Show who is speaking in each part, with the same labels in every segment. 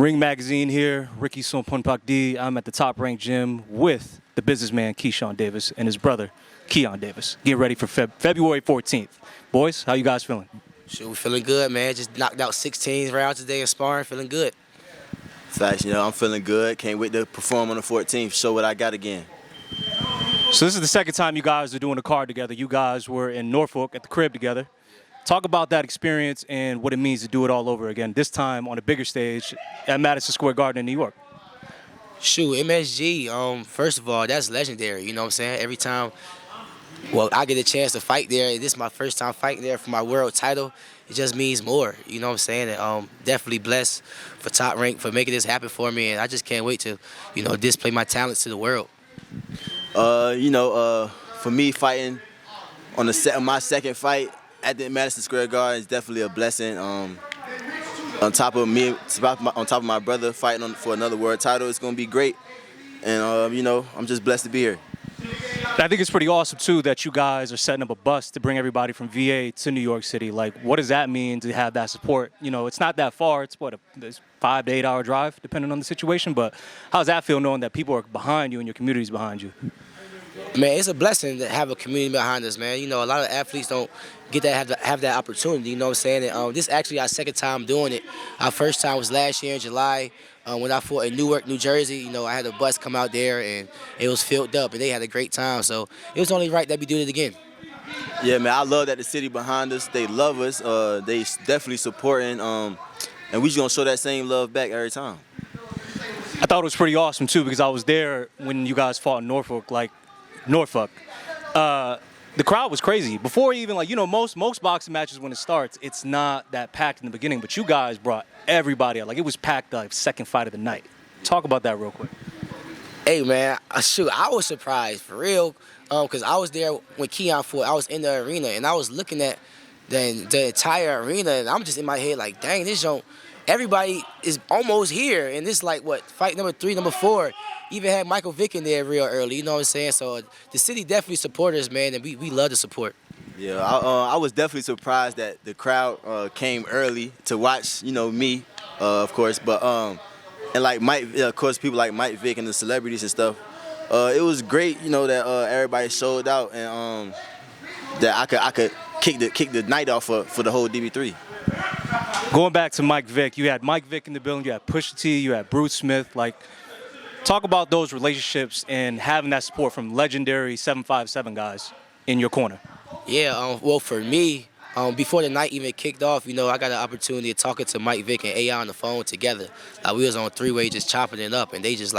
Speaker 1: Ring Magazine here, Rikki Soumpholphakdy. I'm at the top-ranked gym with the businessman Keyshawn Davis and his brother Keon Davis. Getting ready for February 14th. Boys, how you guys feeling?
Speaker 2: Sure, we feeling good, man. Just knocked out 16 rounds today in sparring, feeling good.
Speaker 3: Facts, I'm feeling good. Can't wait to perform on the 14th, show what I got again.
Speaker 1: So this is the second time you guys are doing a card together. You guys were in Norfolk at the crib together. Talk about that experience and what it means to do it all over again, this time on a bigger stage at Madison Square Garden in New York.
Speaker 2: Shoot, MSG, first of all, that's legendary, you know what I'm saying? Every time, I get a chance to fight there. This is my first time fighting there for my world title. It just means more, you know what I'm saying? And, definitely blessed for Top Rank for making this happen for me, and I just can't wait to, display my talents to the world.
Speaker 3: For me, fighting on my second fight at the Madison Square Garden is definitely a blessing. On top of my brother fighting for another world title, it's gonna be great. And I'm just blessed to be here.
Speaker 1: I think it's pretty awesome too that you guys are setting up a bus to bring everybody from VA to New York City. Like, what does that mean to have that support? It's not that far. It's a 5 to 8 hour drive, depending on the situation. But how does that feel knowing that people are behind you and your community's behind you?
Speaker 2: Man, it's a blessing to have a community behind us, man. A lot of athletes don't get have that opportunity, you know what I'm saying? And, this is actually our second time doing it. Our first time was last year in July when I fought in Newark, New Jersey. I had a bus come out there, and it was filled up, and they had a great time. So it was only right that we do it again.
Speaker 3: Yeah, man, I love that the city behind us. They love us. They definitely supporting, and we just going to show that same love back every time.
Speaker 1: I thought it was pretty awesome, too, because I was there when you guys fought in Norfolk. The crowd was crazy. Before even, most boxing matches when it starts, it's not that packed in the beginning, but you guys brought everybody out. It was packed second fight of the night. Talk about that real quick.
Speaker 2: Hey, man, I was surprised, for real, because I was there when Keon fought. I was in the arena, and I was looking at the entire arena, and I'm just in my head like, dang, this joint, everybody is almost here, and this fight number 3, number 4. Even had Mike Vick in there real early, you know what I'm saying? So the city definitely supports us, man, and we love the support.
Speaker 3: Yeah, I was definitely surprised that the crowd came early to watch, me, of course, but and Mike, of course, people like Mike Vick and the celebrities and stuff. It was great, that everybody showed out, and that I could kick the night off for the whole DB3.
Speaker 1: Going back to Mike Vick, you had Mike Vick in the building, you had Pusha T, you had Bruce Smith. Talk about those relationships and having that support from legendary 757 guys in your corner.
Speaker 2: Yeah, for me, before the night even kicked off, I got an opportunity of talking to Mike Vick and AI on the phone together. We was on three-way just chopping it up, and they just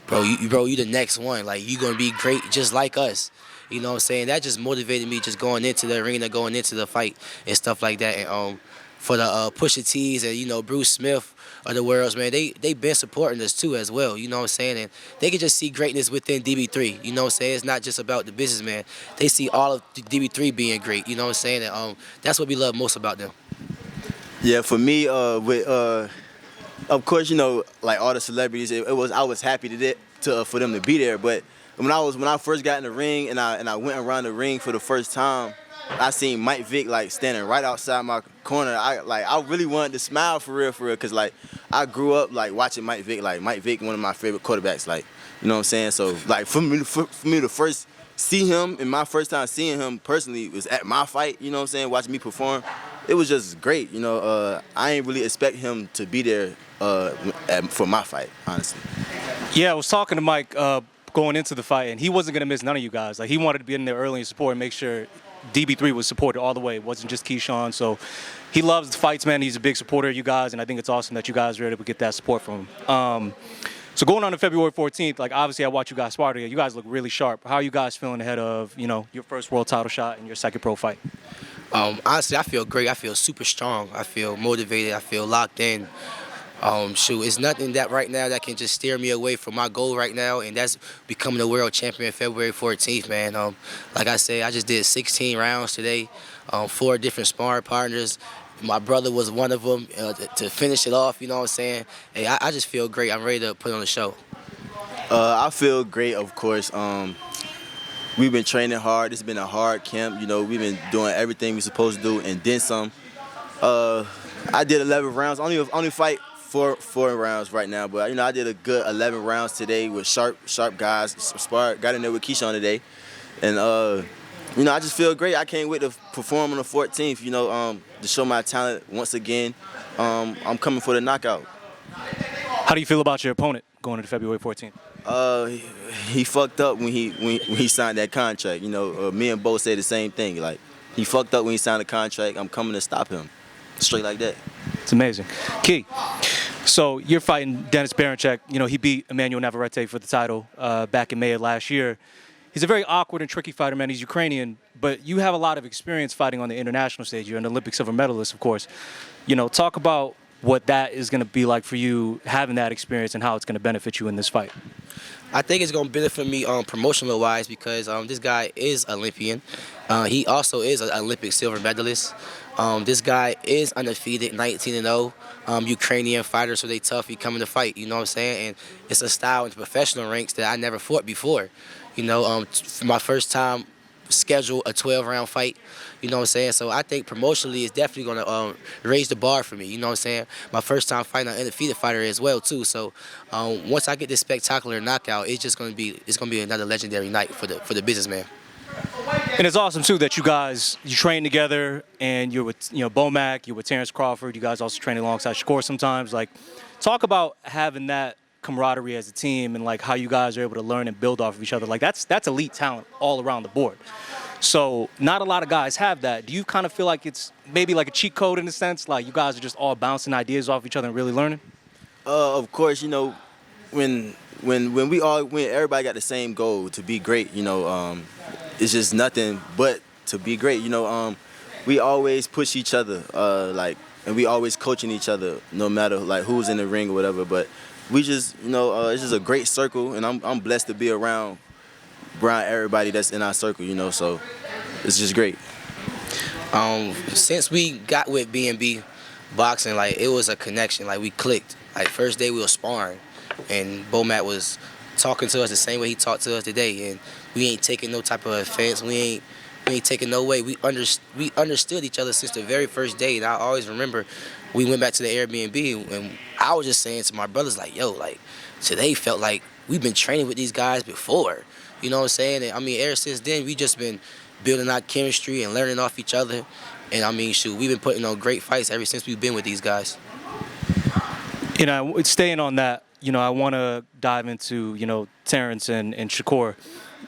Speaker 2: bro, you the next one. You gonna be great just like us. You know what I'm saying? That just motivated me just going into the arena, going into the fight and stuff like that. And for the Pusha T's and, Bruce Smith of the worlds, man, they been supporting us too as well, you know what I'm saying? And they can just see greatness within DB3, you know what I'm saying? It's not just about the business, man. They see all of DB3 being great, you know what I'm saying? And that's what we love most about them.
Speaker 3: Yeah, for me, of course, all the celebrities, I was happy for them to be there, but when I first got in the ring and I went around the ring for the first time, I seen Mike Vick standing right outside my corner. I really wanted to smile for real, because I grew up watching Mike Vick. Mike Vick, one of my favorite quarterbacks. You know what I'm saying? So for me to first see him, and my first time seeing him personally was at my fight. You know what I'm saying? Watching me perform, it was just great. I ain't really expect him to be there for my fight, honestly.
Speaker 1: Yeah, I was talking to Mike going into the fight, and he wasn't gonna miss none of you guys. He wanted to be in there early and support and make sure DB3 was supported all the way. It wasn't just Keyshawn. So he loves the fights, man. He's a big supporter of you guys, and I think it's awesome that you guys were able to get that support from him. So going on to February 14th, obviously I watch you guys spar together. You guys look really sharp. How are you guys feeling ahead of, your first world title shot and your second pro fight?
Speaker 2: Honestly, I feel great. I feel super strong. I feel motivated. I feel locked in. It's nothing that right now that can just steer me away from my goal right now, and that's becoming a world champion February 14th, man. Like I said, I just did 16 rounds today, 4 different sparring partners. My brother was one of them to finish it off, you know what I'm saying? Hey, I just feel great. I'm ready to put on the show.
Speaker 3: I feel great, of course. We've been training hard. It's been a hard camp. We've been doing everything we're supposed to do and then some. I did 11 rounds. Only fight four rounds right now, but I did a good 11 rounds today with sharp guys. Got in there with Keyshawn today, and I just feel great. I can't wait to perform on the 14th. To show my talent once again. I'm coming for the knockout.
Speaker 1: How do you feel about your opponent going into February 14th?
Speaker 3: He fucked up when he signed that contract. Me and Bo said the same thing. Like, he fucked up when he signed the contract. I'm coming to stop him, straight like that.
Speaker 1: It's amazing. Key, so you're fighting Dennis Berinchyk. He beat Emmanuel Navarrete for the title back in May of last year. He's a very awkward and tricky fighter, man. He's Ukrainian, but you have a lot of experience fighting on the international stage. You're an Olympic silver medalist, of course. Talk about what that is going to be like for you, having that experience, and how it's going to benefit you in this fight.
Speaker 2: I think it's going to benefit me promotional-wise because this guy is Olympian. He also is an Olympic silver medalist. This guy is undefeated, 19-0. Ukrainian fighter, so they tough. He coming to fight, you know what I'm saying? And it's a style in the professional ranks that I never fought before. My first time schedule a 12-round fight, you know what I'm saying? So I think promotionally it's definitely going to raise the bar for me, you know what I'm saying? My first time fighting an undefeated fighter as well too. So once I get this spectacular knockout, it's going to be another legendary night for the businessman.
Speaker 1: And it's awesome too that you train together, and you're with Bomac, you're with Terrence Crawford. You guys also train alongside Shakur sometimes. Like, talk about having that camaraderie as a team and like how you guys are able to learn and build off of each other. Like, that's elite talent all around the board. So not a lot of guys have that. Do you kind of feel like it's maybe like a cheat code in a sense? Like, you guys are just all bouncing ideas off each other and really learning?
Speaker 3: Of course, when everybody got the same goal to be great, it's just nothing but to be great. We always push each other, and we always coaching each other, no matter like who's in the ring or whatever. But we just, it's just a great circle, and I'm blessed to be around everybody that's in our circle, so it's just great.
Speaker 2: Since we got with B&B boxing, like, it was a connection. Like, we clicked. Like, first day we were sparring, and Bomac was talking to us the same way he talked to us today, and we ain't taking no type of offense. We ain't taking no way. We understood each other since the very first day, and I always remember we went back to the Airbnb, and I was just saying to my brothers, like, yo, like, today felt like we've been training with these guys before. You know what I'm saying? And, ever since then, we just been building our chemistry and learning off each other. And, we've been putting on great fights ever since we've been with these guys.
Speaker 1: Staying on that, I want to dive into, Terrence and Shakur.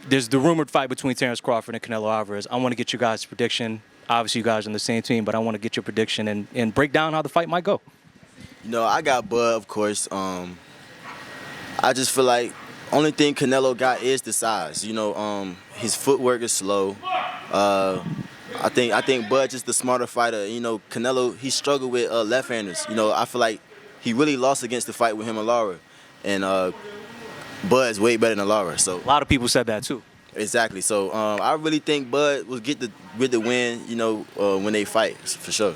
Speaker 1: There's the rumored fight between Terrence Crawford and Canelo Alvarez. I want to get you guys' prediction. Obviously, you guys are on the same team, but I want to get your prediction and break down how the fight might go.
Speaker 3: I got Bud, of course. I just feel like only thing Canelo got is the size. His footwork is slow. I think Bud just the smarter fighter. Canelo, he struggled with left-handers. I feel like he really lost against the fight with him and Lara, and Bud's way better than Lara. So
Speaker 1: a lot of people said that too.
Speaker 3: Exactly. So I really think Bud will get the win. When they fight, for sure.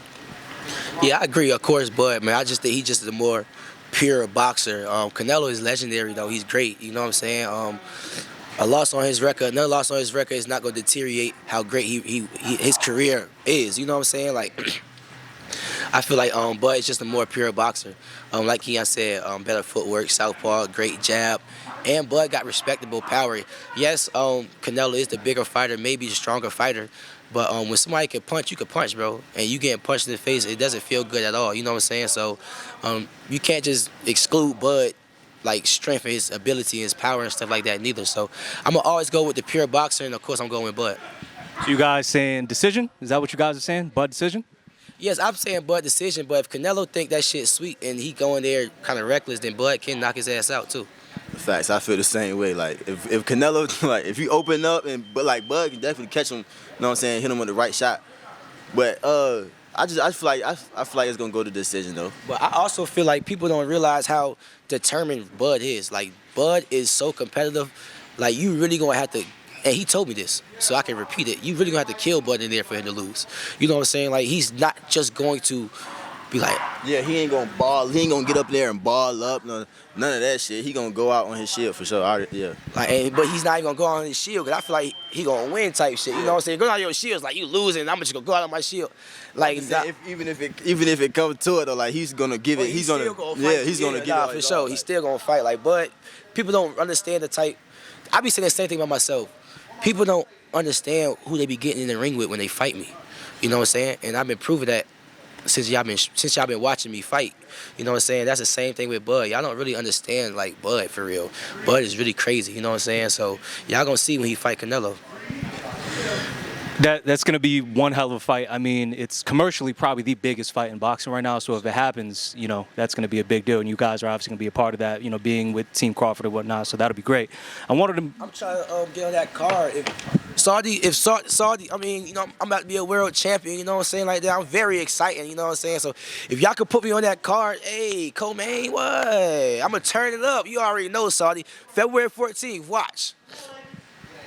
Speaker 2: Yeah, I agree. Of course, Bud, man. I just think he's just the more pure boxer. Canelo is legendary, though. He's great. You know what I'm saying? Another loss on his record is not going to deteriorate how great his career is. You know what I'm saying? Like, I feel like Bud is just a more pure boxer. Like Keon said, better footwork, southpaw, great jab, and Bud got respectable power. Yes, Canelo is the bigger fighter, maybe the stronger fighter, but when somebody can punch, you can punch, bro, and you getting punched in the face, it doesn't feel good at all. You know what I'm saying? So you can't just exclude Bud, like, strength and his ability and his power and stuff like that neither. So I'm going to always go with the pure boxer, and of course I'm going with Bud.
Speaker 1: So you guys saying decision? Is that what you guys are saying? Bud decision?
Speaker 2: Yes, I'm saying Bud decision, but if Canelo think that shit's sweet and he going there kind of reckless, then Bud can knock his ass out too.
Speaker 3: Facts, I feel the same way. Like, if Canelo, like, if you open up but Bud can definitely catch him, you know what I'm saying, hit him with the right shot. But I feel like it's gonna go to decision though.
Speaker 2: But I also feel like people don't realize how determined Bud is. Like, Bud is so competitive. Like, you really gonna have to. And he told me this, so I can repeat it. You really gonna have to kill Bud in there for him to lose. You know what I'm saying? Like, he's not just going to be like,
Speaker 3: Yeah, he ain't gonna ball. He ain't gonna get up there and ball up. None of that shit. He gonna go out on his shit for sure. Yeah.
Speaker 2: like, but he's not even gonna go on his shield because I feel like he gonna win type shit. You know what I'm saying? Go on your shield, like you losing, I'm just gonna go out on my shield. Like,
Speaker 3: Even if it comes to it, though, like he's gonna give it. He's gonna give it.
Speaker 2: For sure. He's still gonna fight. Like, but people don't understand the type. I be saying the same thing about myself. People don't understand who they be getting in the ring with when they fight me. You know what I'm saying? And I've been proving that since y'all been watching me fight. You know what I'm saying? That's the same thing with Bud. Y'all don't really understand like Bud for real. Bud is really crazy. You know what I'm saying? So y'all gonna see when he fight Canelo.
Speaker 1: That's going to be one hell of a fight. I mean, it's commercially probably the biggest fight in boxing right now. So if it happens, you know, that's going to be a big deal. And you guys are obviously going to be a part of that, you know, being with Team Crawford and whatnot. So that'll be great. I'm trying
Speaker 2: to get on that card. If Saudi, I mean, you know, I'm about to be a world champion, you know what I'm saying, like that. I'm very excited, you know what I'm saying? So if y'all could put me on that card, hey, co-main, what? I'm going to turn it up. You already know, Saudi. February 14th, watch.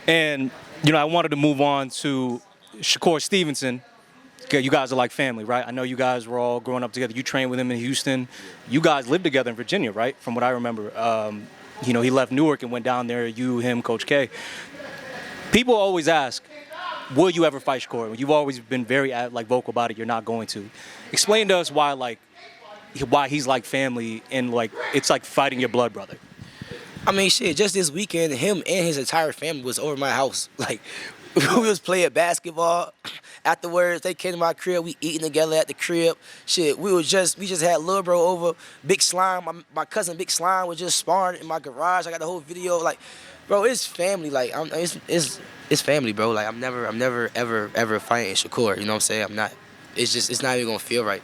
Speaker 1: And, you know, I wanted to move on to Shakur Stevenson. You guys are like family, right? I know you guys were all growing up together. You trained with him in Houston. You guys lived together in Virginia, right? From what I remember. You know, he left Newark and went down there, you, him, Coach K. People always ask, will you ever fight Shakur? You've always been very vocal about it. You're not going to. Explain to us why he's like family and like it's like fighting your blood brother.
Speaker 2: I mean, shit, just this weekend, him and his entire family was over my house. Like, we was playing basketball. Afterwards, they came to my crib. We eating together at the crib. Shit, we just had Lil Bro over. Big Slime, my cousin Big Slime was just sparring in my garage. I got the whole video. Like, bro, it's family. Like, it's family, bro. Like, I'm never ever fighting Shakur. You know what I'm saying? I'm not. It's not even gonna feel right.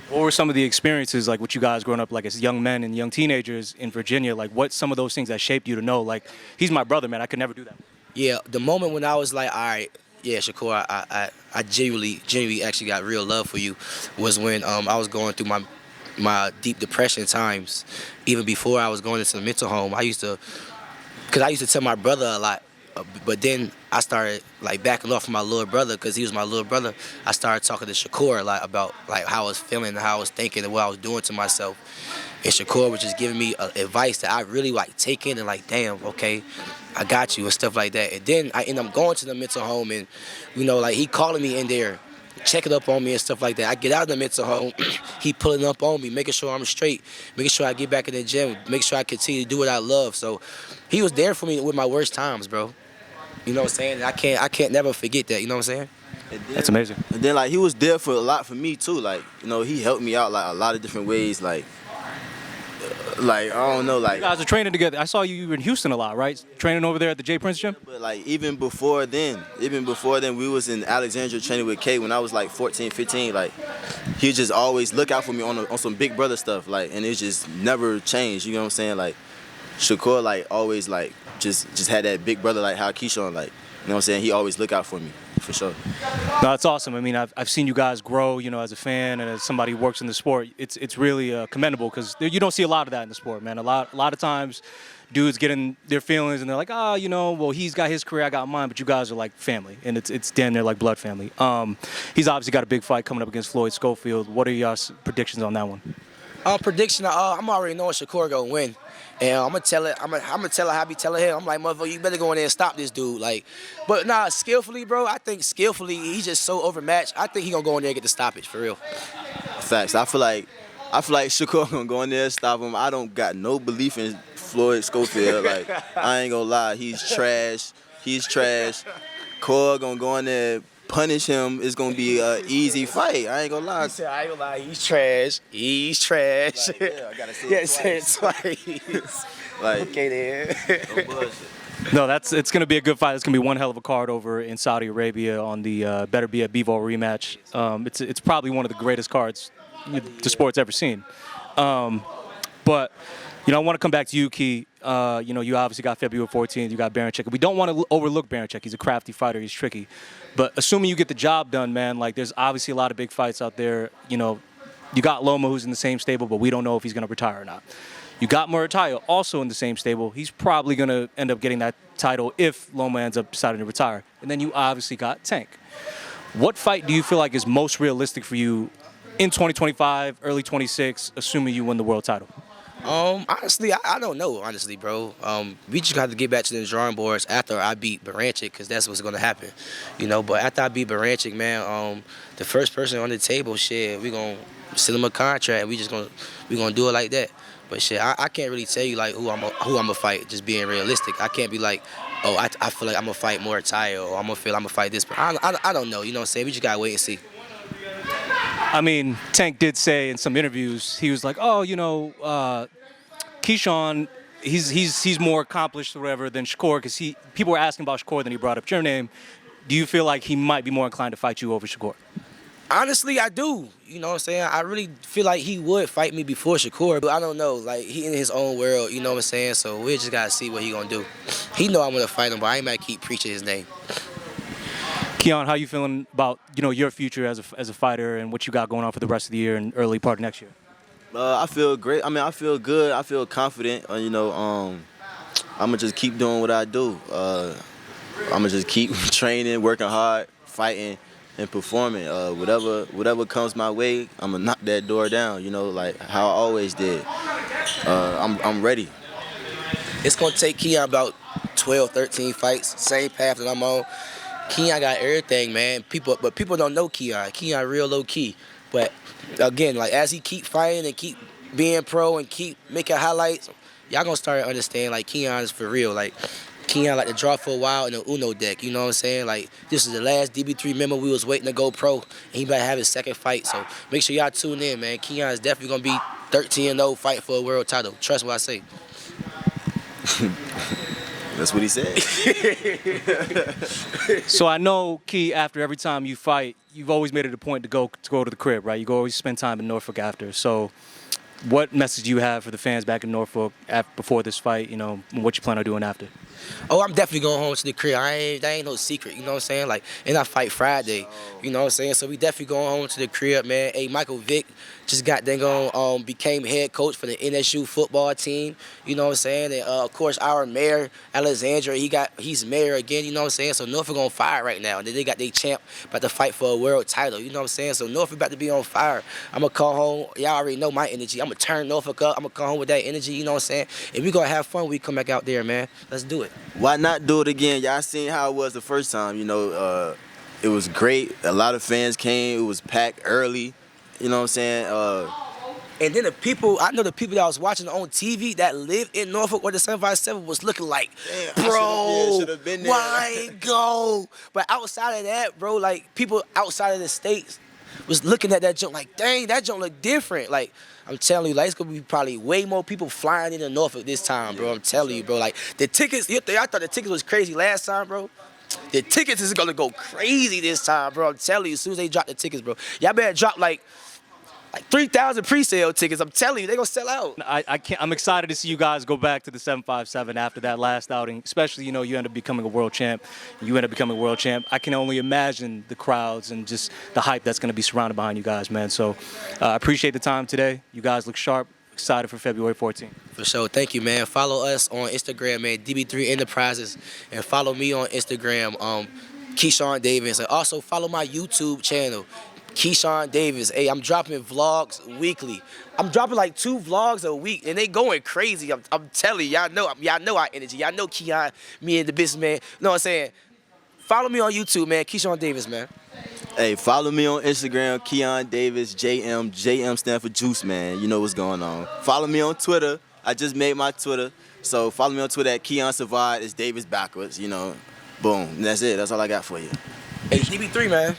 Speaker 1: What were some of the experiences like with you guys growing up like as young men and young teenagers in Virginia? Like, what some of those things that shaped you to know like he's my brother, man. I could never do that.
Speaker 2: Yeah, the moment when I was like, all right, yeah, Shakur, I genuinely actually got real love for you was when I was going through my deep depression times. Even before I was going into the mental home, I used to tell my brother a lot. But then I started like backing off from my little brother because he was my little brother. I started talking to Shakur a lot about like how I was feeling and how I was thinking and what I was doing to myself. And Shakur was just giving me advice that I really like taking and like, damn, okay, I got you and stuff like that. And then I end up going to the mental home and, you know, like he calling me in there, checking up on me and stuff like that. I get out of the mental home, he pulling up on me, making sure I'm straight, making sure I get back in the gym, make sure I continue to do what I love. So he was there for me with my worst times, bro. You know what I'm saying? I can't never forget that. You know what I'm saying?
Speaker 1: That's amazing.
Speaker 3: And then like he was there for a lot for me too. Like, you know, he helped me out like a lot of different ways. Like I don't know, like
Speaker 1: you guys are training together. I saw you in Houston a lot, right? Training over there at the J Prince gym.
Speaker 3: But like even before then, we was in Alexandria training with K when I was like 14, 15. Like he just always look out for me on some big brother stuff. Like, and it just never changed. You know what I'm saying? Like Shakur like always like just had that big brother like how Keyshawn like. You know what I'm saying? He always look out for me. For sure.
Speaker 1: No, it's awesome. I mean, I've seen you guys grow, you know, as a fan and as somebody who works in the sport. It's really commendable because you don't see a lot of that in the sport, man. A lot of times, dudes get in their feelings and they're like, you know, well, he's got his career, I got mine, but you guys are like family, and it's damn near like blood family. He's obviously got a big fight coming up against Floyd Schofield. What are your predictions on that one?
Speaker 2: Prediction, I'm already knowing Shakur gonna win. And I'm gonna tell her how I be telling him. I'm like, motherfucker, you better go in there and stop this dude. Like, but nah, skillfully, bro, I think skillfully, he's just so overmatched. I think he gonna go in there and get the stoppage, for real.
Speaker 3: Facts. I feel like Shakur gonna go in there and stop him. I don't got no belief in Floyd Schofield. Like, I ain't gonna lie, he's trash. Core gonna go in there, punish him. It's gonna be an easy fight. I ain't gonna lie.
Speaker 2: He said, I ain't gonna lie, he's trash.
Speaker 3: Like, yeah, I gotta say it
Speaker 2: twice.
Speaker 3: Like,
Speaker 2: okay then.
Speaker 3: No bullshit.
Speaker 1: No, it's going to be a good fight. It's going to be one hell of a card over in Saudi Arabia on the Better Be a Bivol rematch. It's probably one of the greatest cards the sport's ever seen. But, you know, I want to come back to you, Key. You know, you obviously got February 14th. You got Berinchyk. We don't want to overlook Berinchyk. He's a crafty fighter. He's tricky. But assuming you get the job done, man, like there's obviously a lot of big fights out there. You know, you got Loma, who's in the same stable, but we don't know if he's going to retire or not. You got Muratalla, also in the same stable. He's probably going to end up getting that title if Loma ends up deciding to retire. And then you obviously got Tank. What fight do you feel like is most realistic for you in 2025, early 26, assuming you win the world title?
Speaker 2: Honestly, I don't know, honestly, bro. We just got to get back to the drawing boards after I beat Berinchyk, because that's what's going to happen, you know. But after I beat Berinchyk, man, the first person on the table, shit, we going to send him a contract, and we gonna do it like that. But shit, I can't really tell you, like, who I'm going to fight, just being realistic. I can't be like, oh, I feel like I'm going to fight Muratalla, or I'm going to fight this. But I don't know, you know what I'm saying? We just got to wait and see.
Speaker 1: I mean, Tank did say in some interviews, he was like, oh, you know, Keyshawn, he's more accomplished or whatever than Shakur, because people were asking about Shakur, then he brought up your name. Do you feel like he might be more inclined to fight you over Shakur?
Speaker 2: Honestly, I do. You know what I'm saying? I really feel like he would fight me before Shakur, but I don't know. Like, he in his own world, you know what I'm saying? So we just got to see what he going to do. He know I'm going to fight him, but I ain't might keep preaching his name.
Speaker 1: Keon, how you feeling about, you know, your future as a fighter and what you got going on for the rest of the year and early part of next year?
Speaker 3: I feel great. I mean, I feel good. I feel confident. You know, I'm gonna just keep doing what I do. I'm gonna just keep training, working hard, fighting, and performing. Whatever comes my way, I'm gonna knock that door down. You know, like how I always did. I'm ready.
Speaker 2: It's going to take Keon about 12, 13 fights, same path that I'm on. Keon got everything, man. But people don't know Keon. Keon real low key. But again, like, as he keep fighting and keep being pro and keep making highlights, y'all gonna start to understand, like, Keon is for real. Like, Keon like to draw for a while in the Uno deck. You know what I'm saying? Like, this is the last DB3 member we was waiting to go pro, and he about to have his second fight. So make sure y'all tune in, man. Keon is definitely gonna be 13-0, fight for a world title. Trust what I say.
Speaker 3: That's what he said.
Speaker 1: So I know, Key, after every time you fight, you've always made it a point to go to the crib, right? You always spend time in Norfolk after. So what message do you have for the fans back in Norfolk before this fight, you know, and what you plan on doing after?
Speaker 2: Oh, I'm definitely going home to the crib. That ain't no secret, you know what I'm saying? Like, and I fight Friday, you know what I'm saying? So we definitely going home to the crib, man. Hey, Michael Vick just got became head coach for the NSU football team, you know what I'm saying? And of course, our mayor, Alexandra, he's mayor again, you know what I'm saying? So Norfolk on fire right now. And then they got their champ about to fight for a world title, you know what I'm saying? So Norfolk about to be on fire. I'm gonna come home. Y'all already know my energy. I'm gonna turn Norfolk up. I'm gonna come home with that energy, you know what I'm saying? And we gonna have fun when we come back out there, man. Let's do it.
Speaker 3: Why not do it again? Y'all seen how it was the first time, you know. It was great. A lot of fans came. It was packed early. You know what I'm saying?
Speaker 2: And then I know the people that I was watching on TV that live in Norfolk where the 757 was looking like, bro,
Speaker 3: should've been there.
Speaker 2: why go? But outside of that, bro, like, people outside of the states was looking at that joint like, dang, that joint look different. Like, I'm telling you, like, it's gonna be probably way more people flying into Norfolk this time, bro. I'm telling you, bro. Like, the tickets, I thought the tickets was crazy last time, bro. The tickets is gonna go crazy this time, bro. I'm telling you, as soon as they drop the tickets, bro. Y'all better drop like 3,000 pre-sale tickets. I'm telling you, they gonna sell out.
Speaker 1: I'm excited to see you guys go back to the 757 after that last outing, especially, you know, you end up becoming a world champ. I can only imagine the crowds and just the hype that's going to be surrounded behind you guys, man. So I appreciate the time today. You guys look sharp. Excited for February 14th.
Speaker 2: For sure. Thank you, man. Follow us on Instagram, man, DB3 Enterprises, and follow me on Instagram, Keyshawn Davis. And also follow my YouTube channel, Keyshawn Davis. Hey, I'm dropping vlogs weekly. I'm dropping like 2 vlogs a week, and they going crazy. I'm telling you, y'all know our energy. Y'all know Keon, me and the businessman. You know what I'm saying? Follow me on YouTube, man. Keyshawn Davis, man.
Speaker 3: Hey, follow me on Instagram, Keon Davis, JM. JM stand for Juice, man. You know what's going on. Follow me on Twitter. I just made my Twitter. So follow me on Twitter at Keon Survived. It's Davis backwards, you know. Boom. And that's it. That's all I got for you.
Speaker 2: Hey, DB3, man.